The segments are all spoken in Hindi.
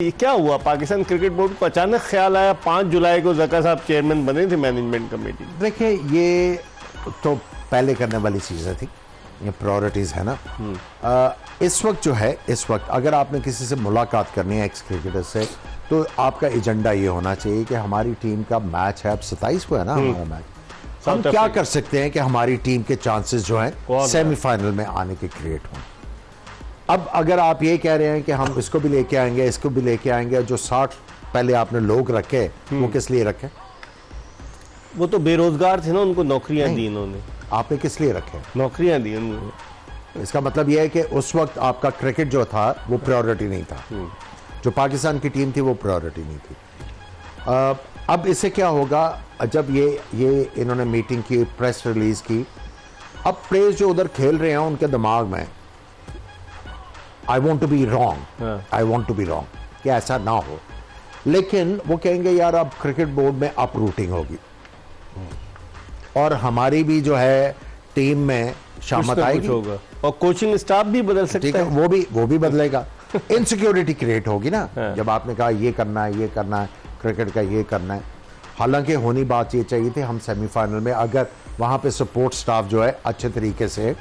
ये क्या हुआ? पाकिस्तान क्रिकेट बोर्ड को अचानक ख्याल आया 5 जुलाई को ज़का साहब चेयरमैन बने थे मैनेजमेंट कमेटी। देखिए ये तो पहले करने वाली चीज़ें थी, ये प्रायोरिटीज़ है ना। इस वक्त जो है, इस वक्त अगर आपने किसी से मुलाकात करनी है एक्स क्रिकेटर से, तो आपका एजेंडा ये होना चाहिए कि हमारी टीम का मैच है, अब 27 को है ना हमारा मैच, हम क्या कर सकते हैं कि हमारी टीम के चांसेस जो हैं सेमीफाइनल में आने के क्रिएट हों। अब अगर आप ये कह रहे हैं कि हम इसको भी लेके आएंगे, इसको भी लेके आएंगे, जो 60 पहले आपने लोग रखे वो किस लिए रखे? वो तो बेरोजगार थे ना, उनको नौकरियां दी इन्होंने। आपने किस लिए रखे? नौकरियां दी उन्होंने। इसका मतलब यह है कि उस वक्त आपका क्रिकेट जो था वो प्रायोरिटी नहीं था, जो पाकिस्तान की टीम थी वो प्रायोरिटी नहीं थी। अब इससे क्या होगा, जब ये इन्होंने मीटिंग की, प्रेस रिलीज की, अब प्लेयर्स जो उधर खेल रहे हैं उनके दिमाग में I want to be wrong, I want to be wrong, कि ऐसा ना हो, लेकिन वो कहेंगे यार अब क्रिकेट बोर्ड में अपरूटिंग होगी और हमारी भी जो है टीम में शामत आएगी होगा और कोचिंग स्टाफ भी बदल सकता है, वो भी बदलेगा। इनसिक्योरिटी क्रिएट होगी ना। जब आपने कहा ये करना है, ये करना है, क्रिकेट का ये करना है, हालांकि होनी बात ये चाहिए थी हम सेमीफाइनल में, अगर वहां पे सपोर्ट स्टाफ जो है अच्छे तरीके से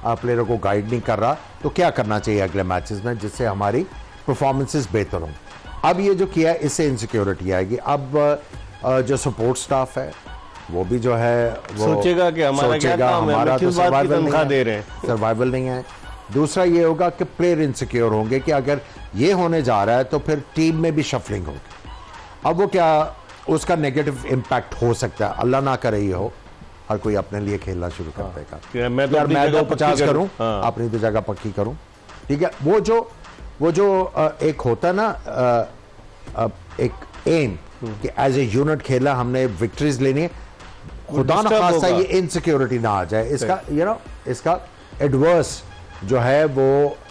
प्लेयरों को गाइड नहीं कर रहा, तो क्या करना चाहिए अगले मैचेस में जिससे हमारी परफॉर्मेंसेस बेहतर हों। अब ये जो किया इससे इनसिक्योरिटी आएगी। अब जो सपोर्ट स्टाफ है वो भी जो है वो सोचेगा कि हमारा क्या काम है, हमारा तो सर्वाइवल दे रहे हैं, सर्वाइवल नहीं है। दूसरा ये होगा कि प्लेयर इनसिक्योर होंगे कि अगर ये होने जा रहा है तो फिर टीम में भी शफलिंग होगी। अब वो क्या, उसका नेगेटिव इम्पैक्ट हो सकता है, अल्लाह ना करे ये हो, हर कोई अपने लिए खेलना शुरू कर देगा। मैं तो यार मैं 250 करूं, अपनी तो जगह पक्की करूं, ठीक है। वो जो एक होता है ना, एक एम कि एज ए यूनिट खेला, हमने विक्ट्रीज लेनी है, खुदा ना खास्ता ये इनसिक्योरिटी ना आ जाए, इसका इसका एडवर्स जो है वो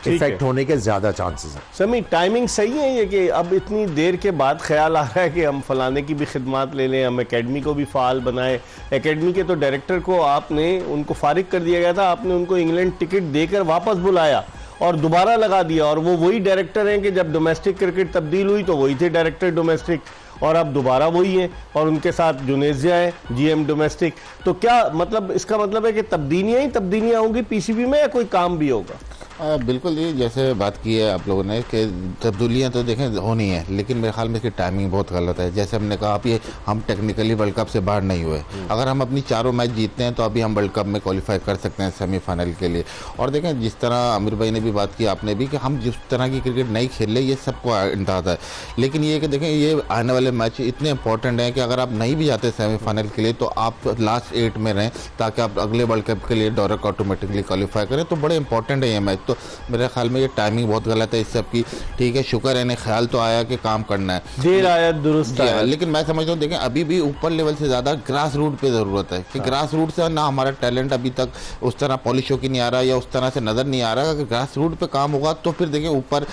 इफेक्ट होने के ज्यादा चांसेस हैं। समी टाइमिंग सही है ये कि अब इतनी देर के बाद ख्याल आ रहा है कि हम फलाने की भी खिदमत ले लें, हम एकेडमी को भी फाल बनाए। एकेडमी के तो डायरेक्टर को आपने उनको फारिग कर दिया गया था, आपने उनको इंग्लैंड टिकट देकर वापस बुलाया और दोबारा लगा दिया, और वो वही डायरेक्टर हैं कि जब डोमेस्टिक क्रिकेट तब्दील हुई तो वही थे डायरेक्टर डोमेस्टिक, और अब दोबारा वही है, और उनके साथ जुनेजिया है जीएम डोमेस्टिक। तो क्या मतलब, इसका मतलब है कि तब्दीलियां ही तब्दीलियां होंगी पीसीबी में, या कोई काम भी होगा? बिल्कुल, ये जैसे बात की है आप लोगों ने कि तब्दीलियाँ तो देखें होनी है, लेकिन मेरे ख्याल में इसकी टाइमिंग बहुत गलत है। जैसे हमने कहा, अब ये हम टेक्निकली वर्ल्ड कप से बाहर नहीं हुए, अगर हम अपनी चारों मैच जीतते हैं तो अभी हम वर्ल्ड कप में क्वालिफाई कर सकते हैं सेमीफाइनल के लिए। और देखें, जिस तरह आमिर भाई ने भी बात की, आपने भी, कि हम जिस तरह की क्रिकेट नहीं खेल रहे, ये सबको अंदाजा है, लेकिन ये कि देखें ये आने वाले मैच इतने इंपॉर्टेंट हैं कि अगर आप नहीं भी जाते सेमीफाइनल के लिए तो आप लास्ट 8 में रहें, ताकि आप अगले वर्ल्ड कप के लिए डायरेक्ट ऑटोमेटिकली क्वालिफाई करें। तो बड़े इंपॉर्टेंट है ये मैच। तो मेरे ख्याल में ये टाइमिंग बहुत गलत है इस सब की। ठीक है, शुक्र है इन्हें ख्याल तो आया कि काम करना है, देर आया दुरुस्त आया, लेकिन मैं समझता हूँ देखें अभी भी ऊपर लेवल से ज़्यादा ग्रास रूट पे ज़रूरत है, कि ग्रास रूट से ना हमारा टैलेंट अभी तक उस तरह पॉलिश होकर नहीं आ रहा, या उस तरह से नज़र नहीं आ रहा। अगर ग्रास रूट पे काम होगा तो फिर देखें ऊपर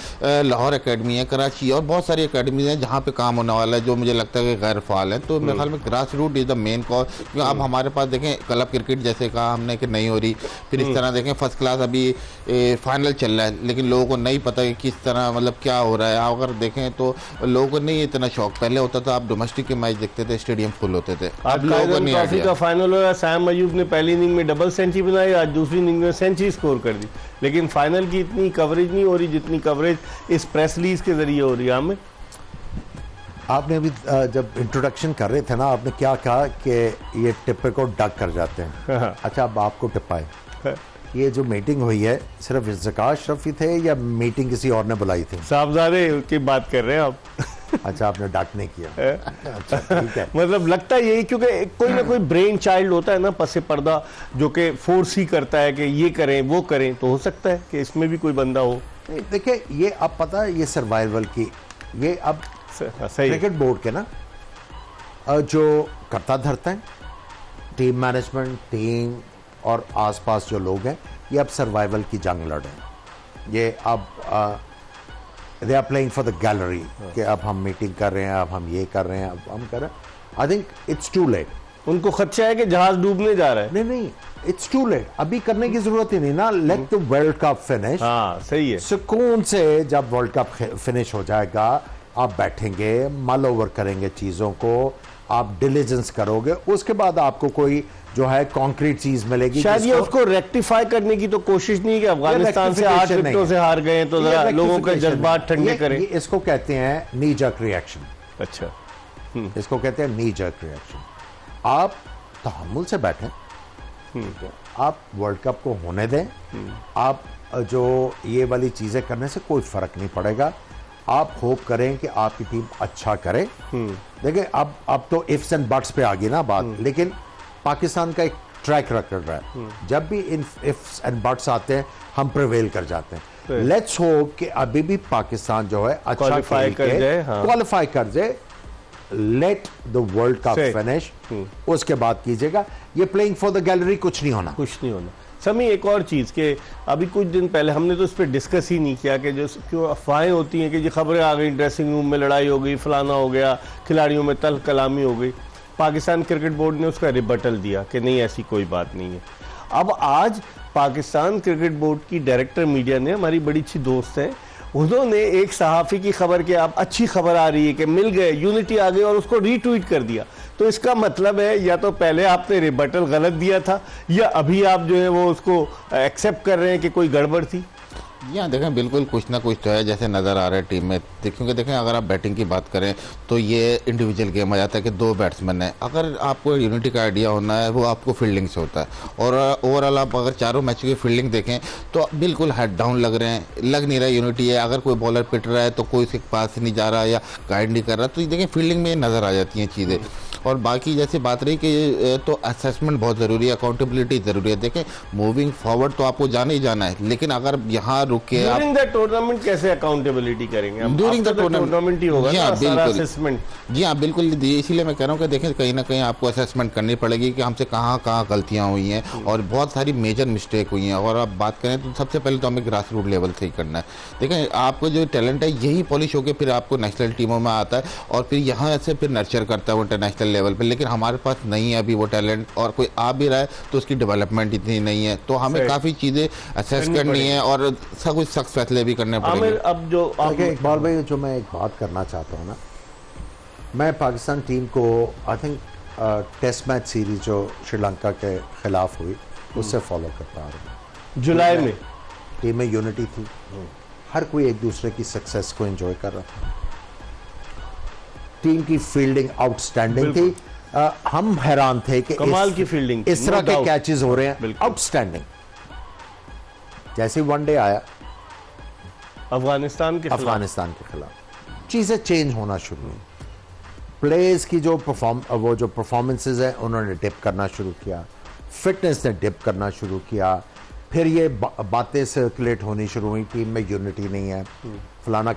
लाहौर एकेडमी है, कराची और बहुत सारी अकेडमीज हैं जहाँ पे काम होने वाला है, जो मुझे लगता है कि गैर फाल है। तो मेरे ख्याल में grass root is the main cause. क्योंकि अब हमारे पास देखें क्लब क्रिकेट जैसे कहा हमने कि नहीं हो रही, फिर इस तरह देखें फर्स्ट क्लास अभी फाइनल चल रहा है, लेकिन लोगों को नहीं पता कि किस तरह मतलब क्या हो रहा है। आप अगर देखें तो लोगों को नहीं इतना शौक, पहले होता था, आप डोमेस्टिक के मैच देखते थे, स्टेडियम फुल होते थे। अब लोगों को नहीं ट्रॉफी का फाइनल हो रहा है, सैम अयूब ने पहली इनिंग में डबल सेंचुरी बनाई, आज दूसरी इनिंग में सेंचुरी स्कोर कर दी, लेकिन फाइनल की इतनी कवरेज नहीं हो रही जितनी कवरेज इस प्रेस रिलीज के जरिए हो रही है। हमें आपने अभी जब इंट्रोडक्शन कर रहे थे ना, आपने क्या कहा कि ये टिप्पे को डग कर जाते हैं। अच्छा, अब आपको टिप्पा है, ये जो मीटिंग हुई है सिर्फ ज़का अशरफी थे या मीटिंग किसी और ने बुलाई थी? साहबजादे की बात कर रहे हैं आप। अच्छा, आपने डक नहीं किया। अच्छा, ठीक है। मतलब लगता है यही, क्योंकि कोई ना कोई ब्रेन चाइल्ड होता है ना पसे पर्दा, जो कि फोर्स ही करता है कि ये करें वो करें, तो हो सकता है कि इसमें भी कोई बंदा हो। देखिए, ये अब पता है, ये सर्वाइवल की, ये अब क्रिकेट बोर्ड के ना जो करता धरता है, टीम मैनेजमेंट, टीम और आसपास जो लोग हैं, ये अब सर्वाइवल की जंग लड़ रहे हैं। ये अब they are playing for the gallery, कि अब हम मीटिंग कर रहे हैं, अब हम ये कर रहे हैं, अब हम कर रहे हैं। I think it's too late. उनको खदशा है कि जहाज डूबने जा रहा है। नहीं, इट्स टू लेट, अभी करने की जरूरत ही नहीं ना। Let the world cup finish. हाँ, सही है। सुकून से जब वर्ल्ड कप फिनिश हो जाएगा, आप बैठेंगे, मल ओवर करेंगे चीज़ों को, आप डिलीजेंस करोगे, उसके बाद आपको कोई जो है कॉन्क्रीट चीज मिलेगी। शायद ये उसको रेक्टिफाई करने की तो कोशिश नहीं कि अफगानिस्तान से 8 विकेटों से हार गए तो जरा लोगों के जज्बात ठंडे करें। इसको कहते हैं नी जर्क रिएक्शन। अच्छा, इसको कहते हैं नी जर्क रिएक्शन। आप तहम्मुल से बैठें, आप वर्ल्ड कप को होने दें, आप जो ये वाली चीजें करने से कोई फर्क नहीं पड़ेगा। आप होप करें कि आपकी टीम अच्छा करे। देखिए अब तो इफ्स एंड बट्स पे आ गई ना बात, लेकिन पाकिस्तान का एक ट्रैक रिकॉर्ड रहा है, जब भी इन इफ्स एंड बट्स आते हैं हम प्रिवेल कर जाते हैं। लेट्स होप कि अभी भी पाकिस्तान जो है अच्छा क्वालिफाई कर जाए, क्वालिफाई कर जाए। Let the world cup finish, उसके बाद कीजिएगा। ये प्लेइंग फॉर द गैलरी कुछ नहीं होना, कुछ नहीं होना। समी, एक और चीज़ के अभी कुछ दिन पहले हमने तो इस पर डिस्कस ही नहीं किया कि जो क्यों अफवाहें होती हैं कि जी खबरें आ गई, ड्रेसिंग रूम में लड़ाई हो गई, फलाना हो गया, खिलाड़ियों में तल कलामी हो गई। पाकिस्तान क्रिकेट बोर्ड ने उसका रिबटल दिया कि नहीं, ऐसी कोई बात नहीं है। अब आज पाकिस्तान क्रिकेट बोर्ड की डायरेक्टर मीडिया ने, हमारी बड़ी अच्छी दोस्त है, उन्होंने एक सहाफ़ी की खबर के आप अच्छी खबर आ रही है कि मिल गए, यूनिटी आ गई, और उसको रीट्वीट कर दिया। तो इसका मतलब है या तो पहले आपने रिबटल गलत दिया था या अभी आप जो है वो उसको एक्सेप्ट कर रहे हैं कि कोई गड़बड़ थी। यहाँ देखें बिल्कुल कुछ ना कुछ तो है जैसे नज़र आ रहा है टीम में। क्योंकि देखें अगर आप बैटिंग की बात करें तो ये इंडिविजुअल गेम आ जाता है कि 2 बैट्समैन हैं। अगर आपको यूनिटी का आइडिया होना है वो आपको फील्डिंग से होता है, और ओवरऑल आप अगर चारों मैच की फील्डिंग देखें तो बिल्कुल हेड डाउन लग रहे हैं, लग नहीं रहा यूनिटी है। अगर कोई बॉलर पिट रहा है तो कोई उसके पास नहीं जा रहा या गाइड नहीं कर रहा, तो देखें फील्डिंग में नज़र आ जाती हैं चीज़ें। और बाकी जैसे बात रही कि तो असेसमेंट बहुत ज़रूरी है, अकाउंटेबिलिटी ज़रूरी है। देखें मूविंग फॉरवर्ड तो आपको जाना ही जाना है, लेकिन अगर यहाँ रुक के ड्यूरिंग द टूर्नामेंट कैसे अकाउंटेबिलिटी करेंगे? ड्यूरिंग द टूर्नामेंट ही होगा ना, सारा असेसमेंट। जी हाँ बिल्कुल, इसीलिए मैं कह रहा हूँ कि देखें कहीं ना कहीं आपको असेसमेंट करनी पड़ेगी कि हमसे कहाँ कहाँ गलतियाँ हुई हैं और बहुत सारी मेजर मिस्टेक हुई हैं। और आप बात करें तो सबसे पहले तो हमें ग्रास रूट लेवल से ही करना है। देखें आपको जो टैलेंट है यही पॉलिश होकर फिर आपको नेशनल टीमों में आता है और फिर यहाँ से फिर नर्चर करता है वो इंटरनेशनल लेवल पर। लेकिन हमारे पास नहीं है अभी वो टैलेंट, और कोई आ भी रहा है तो उसकी डेवलपमेंट इतनी नहीं है। तो हमें काफ़ी चीज़ें असेस करनी है और सब कुछ सख्त फैसले भी करने पड़ेंगे। अब जो इकबाल भाई, जो मैं एक बात करना चाहता हूँ ना, मैं पाकिस्तान टीम को I think test match series जो श्रीलंका के खिलाफ हुई उससे फॉलो करता आ रहा हूँ। जुलाई में टीम में यूनिटी थी, हर कोई एक दूसरे की सक्सेस को एंजॉय कर रहा था, टीम की फील्डिंग आउटस्टैंडिंग थी। हम हैरान थे कि कमाल की फील्डिंग, इस तरह के कैचेस हो रहे हैं, आउटस्टैंडिंग। जैसे वनडे आया अफगानिस्तान के खिलाफ चीजें चेंज होना शुरू हुई। प्लेयर्स की जो परफॉर्मेंसेज है उन्होंने डिप करना शुरू किया, फिटनेस ने डिप करना शुरू किया। फिर ये बातें सर्कुलेट होनी शुरू हुई, टीम में यूनिटी नहीं है, फलाना